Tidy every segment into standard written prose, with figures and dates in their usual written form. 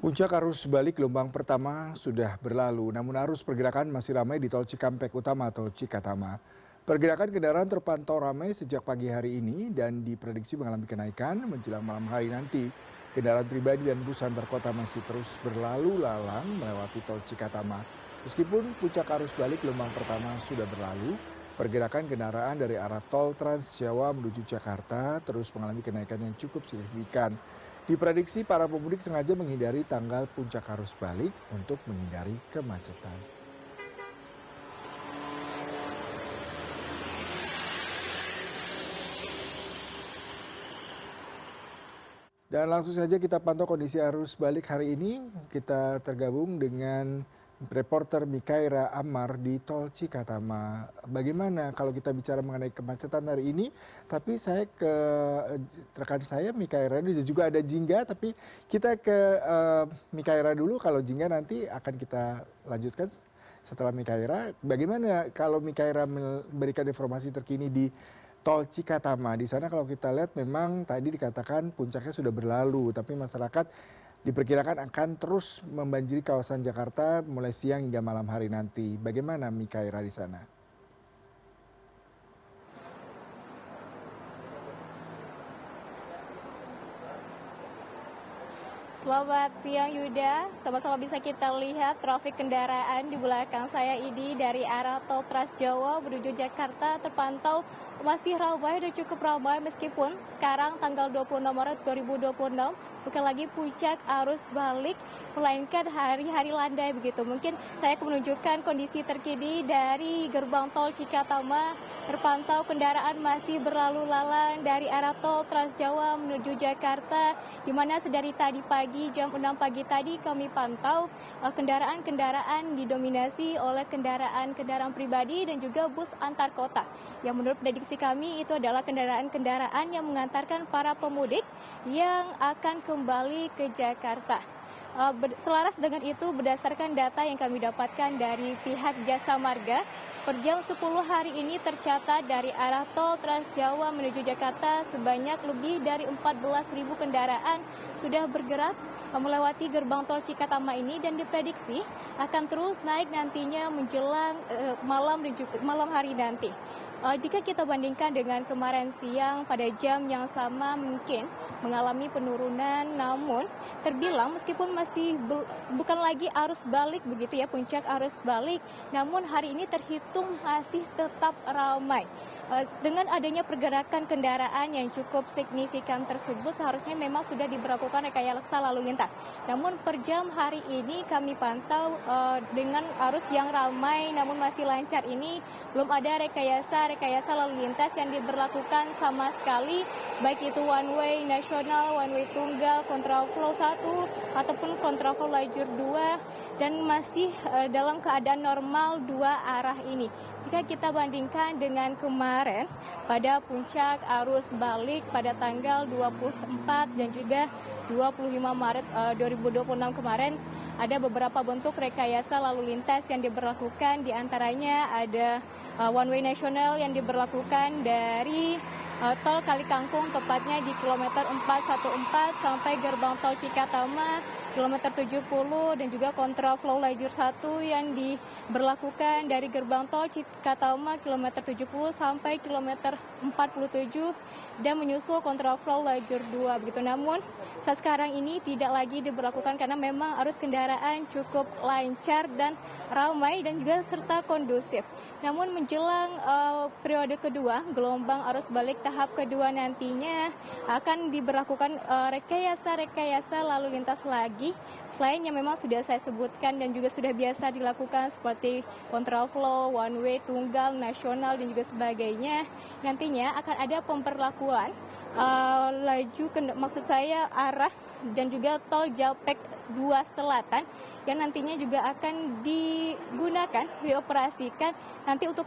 Puncak arus balik gelombang pertama sudah berlalu, namun arus pergerakan masih ramai di tol Cikampek Utama atau Cikatama. Pergerakan kendaraan terpantau ramai sejak pagi hari ini dan diprediksi mengalami kenaikan menjelang malam hari nanti. Kendaraan pribadi dan bus antar kota masih terus berlalu lalang melewati tol Cikatama. Meskipun puncak arus balik gelombang pertama sudah berlalu, pergerakan kendaraan dari arah tol Trans Jawa menuju Jakarta terus mengalami kenaikan yang cukup signifikan. Diprediksi para pemudik sengaja menghindari tanggal puncak arus balik untuk menghindari kemacetan. Dan langsung saja kita pantau kondisi arus balik hari ini. Kita tergabung dengan reporter Mikaira Amar di Tol Cikatama. Bagaimana kalau kita bicara mengenai kemacetan hari ini? Tapi saya ke rekan saya Mikaira dan juga ada Jingga. Tapi kita ke Mikaira dulu. Kalau Jingga nanti akan kita lanjutkan setelah Mikaira. Bagaimana kalau Mikaira memberikan informasi terkini di Tol Cikatama? Di sana kalau kita lihat memang tadi dikatakan puncaknya sudah berlalu, tapi masyarakat diperkirakan akan terus membanjiri kawasan Jakarta mulai siang hingga malam hari nanti. Bagaimana Mikaira di sana? Selamat siang Yuda, sama-sama bisa kita lihat trafik kendaraan di belakang saya ini dari arah tol Trans Jawa menuju Jakarta terpantau masih ramai dan cukup ramai meskipun sekarang tanggal 26 Maret 2026 bukan lagi puncak arus balik melainkan hari-hari landai begitu. Mungkin saya akan menunjukkan kondisi terkini dari gerbang tol Cikatama. Terpantau kendaraan masih berlalu lalang dari arah tol Trans Jawa menuju Jakarta, di mana sedari tadi pagi jam 6 pagi tadi kami pantau kendaraan-kendaraan didominasi oleh kendaraan-kendaraan pribadi dan juga bus antar kota. Yang menurut prediksi kami itu adalah kendaraan-kendaraan yang mengantarkan para pemudik yang akan kembali ke Jakarta. Selaras dengan itu, berdasarkan data yang kami dapatkan dari pihak Jasa Marga, per jam 10 hari ini tercatat dari arah tol Trans Jawa menuju Jakarta sebanyak lebih dari 14.000 kendaraan sudah bergerak melewati gerbang tol Cikatama ini dan diprediksi akan terus naik nantinya menjelang malam hari nanti. Jika kita bandingkan dengan kemarin siang pada jam yang sama mungkin mengalami penurunan, namun terbilang meskipun masih bukan lagi arus balik begitu ya, puncak arus balik, namun hari ini terhitung masih tetap ramai. Dengan adanya pergerakan kendaraan yang cukup signifikan tersebut seharusnya memang sudah diberlakukan rekayasa lalu lintas. Namun per jam hari ini kami pantau dengan arus yang ramai namun masih lancar ini belum ada rekayasa lalu lintas yang diberlakukan sama sekali, baik itu one way nasional, one way tunggal, kontraflow 1 ataupun kontraflow lajur 2 dan masih dalam keadaan normal dua arah ini. Jika kita bandingkan dengan kemarin pada puncak arus balik pada tanggal 24 dan juga 25 Maret 2026 kemarin, ada beberapa bentuk rekayasa lalu lintas yang diberlakukan, diantaranya ada one way nasional yang diberlakukan dari tol Kalikangkung tepatnya di kilometer 414 sampai gerbang tol Cikatama kilometer 70 dan juga kontraflow lajur 1 yang diberlakukan dari gerbang tol Cikatama kilometer 70 sampai kilometer 47 dan menyusul kontraflow lajur 2 begitu. Namun saat sekarang ini tidak lagi diberlakukan karena memang arus kendaraan cukup lancar dan ramai dan juga serta kondusif. Namun menjelang periode kedua, gelombang arus balik tahap kedua nantinya akan diberlakukan rekayasa lalu lintas lagi. Selain yang memang sudah saya sebutkan dan juga sudah biasa dilakukan seperti kontraflow, one way, tunggal, nasional dan juga sebagainya, nantinya akan ada pemberlakuan maksud saya arah dan juga tol Japek 2 Selatan yang nantinya juga akan dioperasikan nanti untuk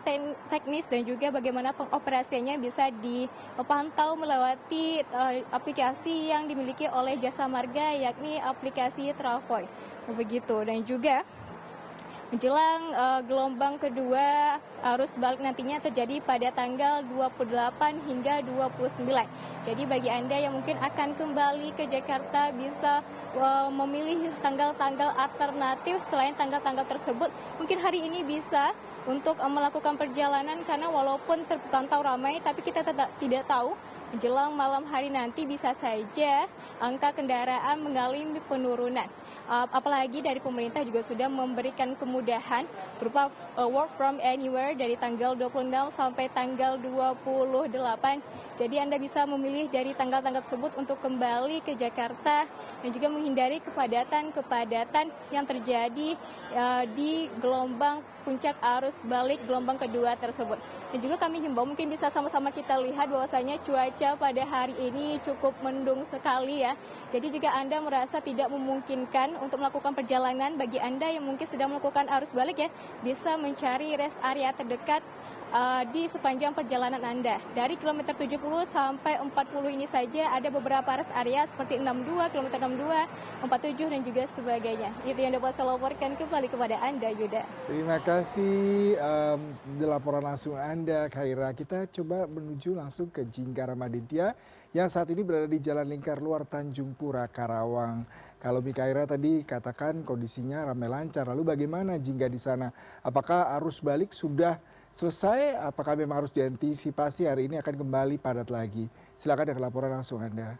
teknis dan juga bagaimana pengoperasiannya bisa dipantau melewati aplikasi yang dimiliki oleh Jasa Marga yakni aplikasi Travoy. Begitu, dan juga menjelang gelombang kedua arus balik nantinya terjadi pada tanggal 28 hingga 29. Jadi bagi Anda yang mungkin akan kembali ke Jakarta bisa memilih tanggal-tanggal alternatif selain tanggal-tanggal tersebut. Mungkin hari ini bisa untuk melakukan perjalanan karena walaupun terpantau ramai tapi kita tidak tahu menjelang malam hari nanti bisa saja angka kendaraan mengalami penurunan. Apalagi dari pemerintah juga sudah memberikan kemudahan berupa work from anywhere dari tanggal 26 sampai tanggal 28. Jadi Anda bisa memilih dari tanggal-tanggal tersebut untuk kembali ke Jakarta dan juga menghindari kepadatan-kepadatan yang terjadi di gelombang puncak arus balik gelombang kedua tersebut. Dan juga kami himbau mungkin bisa sama-sama kita lihat bahwasanya cuaca pada hari ini cukup mendung sekali ya. Jadi jika Anda merasa tidak memungkinkan untuk melakukan perjalanan, bagi Anda yang mungkin sedang melakukan arus balik ya, bisa mencari rest area terdekat di sepanjang perjalanan Anda. Dari kilometer 70 sampai 40 ini saja ada beberapa rest area seperti 62, kilometer 62, 47 dan juga sebagainya. Itu yang dapat saya laporkan kembali kepada Anda, Yuda. Terima kasih di laporan langsung Anda, Khaira. Kita coba menuju langsung ke Jingga Ramaditya yang saat ini berada di Jalan Lingkar Luar Tanjung Pura, Karawang. Kalau Mikaira tadi katakan kondisinya ramai lancar, lalu bagaimana Jingga di sana? Apakah arus balik sudah selesai? Apakah memang harus diantisipasi hari ini akan kembali padat lagi? Silakan dengan laporan langsung Anda.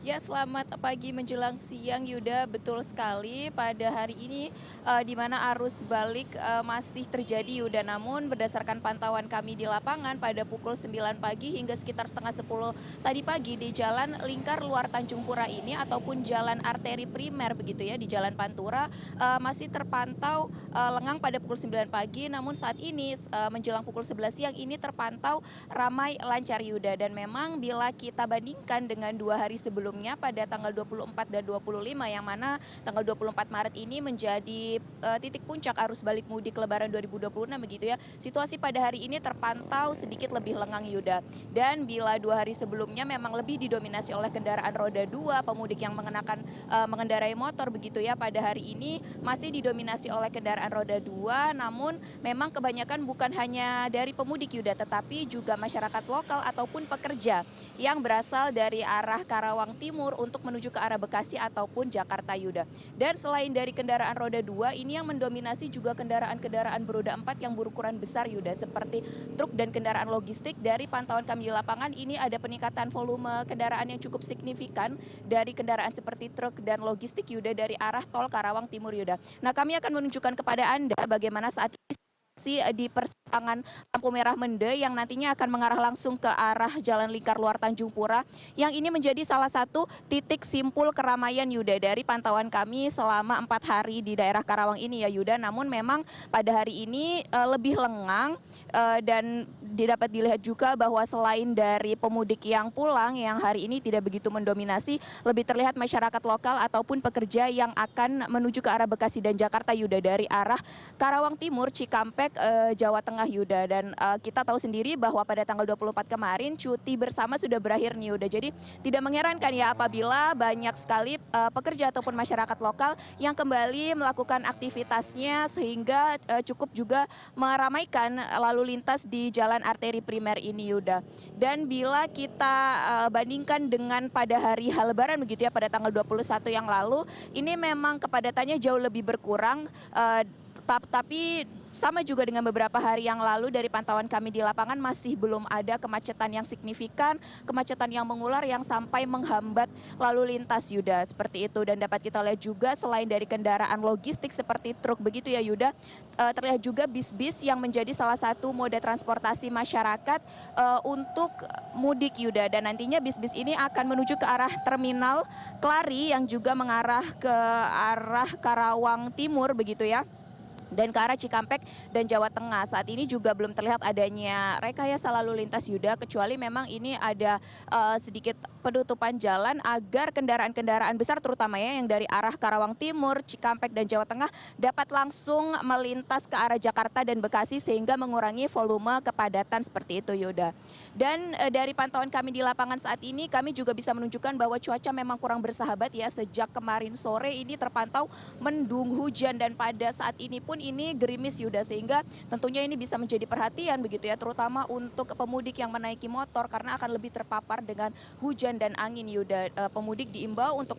Ya, selamat pagi menjelang siang Yuda, betul sekali pada hari ini di mana arus balik masih terjadi Yuda. Namun berdasarkan pantauan kami di lapangan pada pukul 9 pagi hingga sekitar setengah 10 tadi pagi di Jalan Lingkar Luar Tanjung Pura ini ataupun jalan arteri primer begitu ya di Jalan Pantura masih terpantau lengang pada pukul 9 pagi. Namun saat ini menjelang pukul 11 siang ini terpantau ramai lancar Yuda, dan memang bila kita bandingkan dengan 2 hari sebelumnya pada tanggal 24 dan 25 yang mana tanggal 24 Maret ini menjadi titik puncak arus balik mudik lebaran 2026 begitu ya. Situasi pada hari ini terpantau sedikit lebih lengang Yuda. Dan bila 2 hari sebelumnya memang lebih didominasi oleh kendaraan roda 2, pemudik yang mengendarai motor begitu ya, pada hari ini masih didominasi oleh kendaraan roda 2, namun memang kebanyakan bukan hanya dari pemudik Yuda tetapi juga masyarakat lokal ataupun pekerja yang berasal dari arah Karawang Timur untuk menuju ke arah Bekasi ataupun Jakarta Yuda. Dan selain dari kendaraan roda 2, ini yang mendominasi juga kendaraan-kendaraan beroda 4 yang berukuran besar Yuda, seperti truk dan kendaraan logistik. Dari pantauan kami di lapangan ini ada peningkatan volume kendaraan yang cukup signifikan dari kendaraan seperti truk dan logistik Yuda dari arah tol Karawang Timur Yuda. Nah, kami akan menunjukkan kepada Anda bagaimana saat ini di persimpangan lampu merah Mende yang nantinya akan mengarah langsung ke arah Jalan Lingkar Luar Tanjung Pura, yang ini menjadi salah satu titik simpul keramaian Yuda dari pantauan kami selama 4 hari di daerah Karawang ini ya Yuda. Namun memang pada hari ini lebih lengang dan dapat dilihat juga bahwa selain dari pemudik yang pulang yang hari ini tidak begitu mendominasi, lebih terlihat masyarakat lokal ataupun pekerja yang akan menuju ke arah Bekasi dan Jakarta Yuda dari arah Karawang Timur, Cikampek, Jawa Tengah Yuda. Dan kita tahu sendiri bahwa pada tanggal 24 kemarin cuti bersama sudah berakhir nih Yuda. Jadi tidak mengherankan ya apabila banyak sekali pekerja ataupun masyarakat lokal yang kembali melakukan aktivitasnya sehingga cukup juga meramaikan lalu lintas di jalan arteri primer ini Yuda. Dan bila kita bandingkan dengan pada hari Lebaran begitu ya pada tanggal 21 yang lalu, ini memang kepadatannya jauh lebih berkurang, tapi sama juga dengan beberapa hari yang lalu dari pantauan kami di lapangan masih belum ada kemacetan yang signifikan, kemacetan yang mengular yang sampai menghambat lalu lintas Yuda, seperti itu. Dan dapat kita lihat juga selain dari kendaraan logistik seperti truk begitu ya Yuda, terlihat juga bis-bis yang menjadi salah satu moda transportasi masyarakat untuk mudik Yuda. Dan nantinya bis-bis ini akan menuju ke arah terminal Klari yang juga mengarah ke arah Karawang Timur begitu ya. dan ke arah Cikampek dan Jawa Tengah. Saat ini juga belum terlihat adanya rekayasa lalu lintas Yuda, kecuali memang ini ada sedikit penutupan jalan agar kendaraan-kendaraan besar terutama ya yang dari arah Karawang Timur, Cikampek dan Jawa Tengah dapat langsung melintas ke arah Jakarta dan Bekasi sehingga mengurangi volume kepadatan seperti itu Yuda. Dan dari pantauan kami di lapangan saat ini kami juga bisa menunjukkan bahwa cuaca memang kurang bersahabat ya, sejak kemarin sore ini terpantau mendung, hujan, dan pada saat ini pun ini gerimis Yuda, sehingga tentunya ini bisa menjadi perhatian begitu ya, terutama untuk pemudik yang menaiki motor karena akan lebih terpapar dengan hujan dan angin Yuda. Pemudik diimbau untuk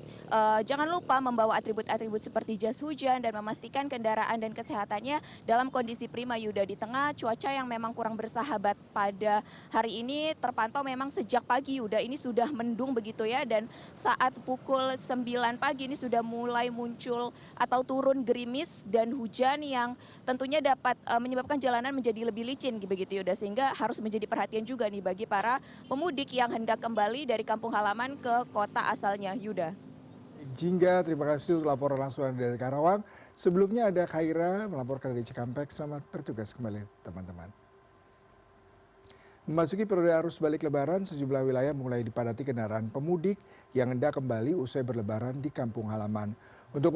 jangan lupa membawa atribut-atribut seperti jas hujan dan memastikan kendaraan dan kesehatannya dalam kondisi prima Yuda, di tengah cuaca yang memang kurang bersahabat pada hari ini. Terpantau memang sejak pagi Yuda ini sudah mendung begitu ya, dan saat pukul 9 pagi ini sudah mulai muncul atau turun gerimis dan hujan yang tentunya dapat menyebabkan jalanan menjadi lebih licin begitu Yuda, sehingga harus menjadi perhatian juga nih bagi para pemudik yang hendak kembali dari kampung halaman ke kota asalnya Yuda. Jingga, terima kasih untuk laporan langsung dari Karawang. Sebelumnya ada Khaira melaporkan dari Cikampek. Selamat bertugas kembali teman-teman. Memasuki periode arus balik lebaran, sejumlah wilayah mulai dipadati kendaraan pemudik yang hendak kembali usai berlebaran di kampung halaman. Untuk